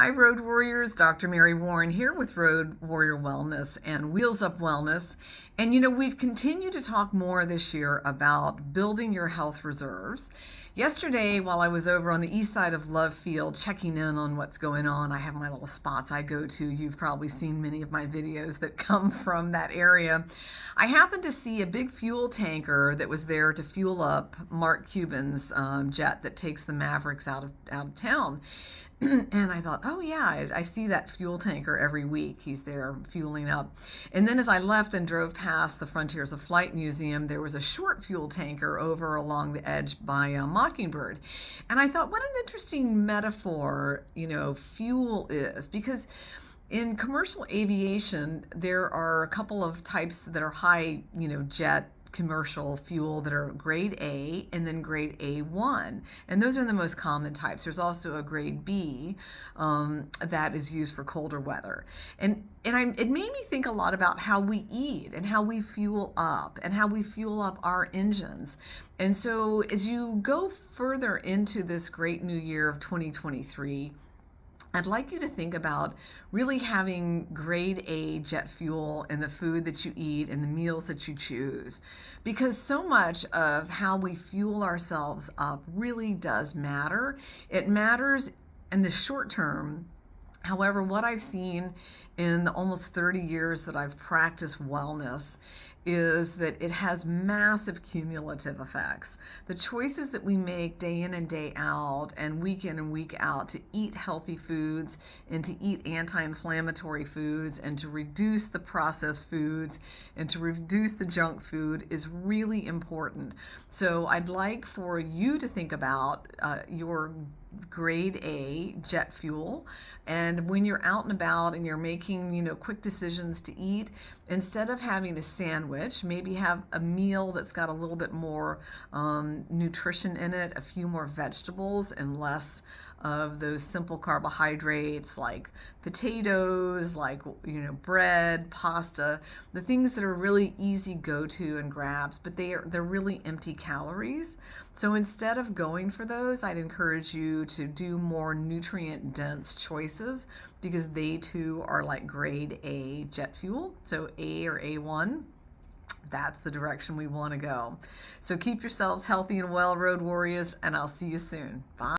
Hi, Road Warriors. Dr. Mary Warren here with Road Warrior Wellness and Wheels Up Wellness. And we've continued to talk more this year about building your health reserves. Yesterday, while I was over on the east side of Love Field checking in on what's going on, I have my little spots I go to. You've probably seen many of my videos that come from that area. I happened to see a big fuel tanker that was there to fuel up Mark Cuban's jet that takes the Mavericks out of town. And I thought, oh yeah, I see that fuel tanker every week. He's there fueling up. And then as I left and drove past the Frontiers of Flight Museum, there was a short fuel tanker over along the edge by Mockingbird. And I thought, what an interesting metaphor, fuel is, because in commercial aviation, there are a couple of types that are high, jet commercial fuel that are grade A and then grade A1, and those are the most common types. There's also a grade B that is used for colder weather, and it made me think a lot about how we eat and how we fuel up our engines. And so as you go further into this great new year of 2023, I'd like you to think about really having grade A jet fuel in the food that you eat and the meals that you choose, because so much of how we fuel ourselves up really does matter. It matters in the short term. However, what I've seen in the almost 30 years that I've practiced wellness is that it has massive cumulative effects. The choices that we make day in and day out and week in and week out to eat healthy foods and to eat anti-inflammatory foods and to reduce the processed foods and to reduce the junk food is really important. So I'd like for you to think about your grade A jet fuel, and when you're out and about and you're making quick decisions to eat, instead of having a sandwich, maybe have a meal that's got a little bit more nutrition in it, a few more vegetables and less of those simple carbohydrates like potatoes, like bread, pasta, the things that are really easy go-to and grabs, but they're really empty calories. So instead of going for those, I'd encourage you to do more nutrient dense choices, because they too are like grade A jet fuel. So A or A1, that's the direction we want to go. So keep yourselves healthy and well, Road Warriors, and I'll see you soon. Bye.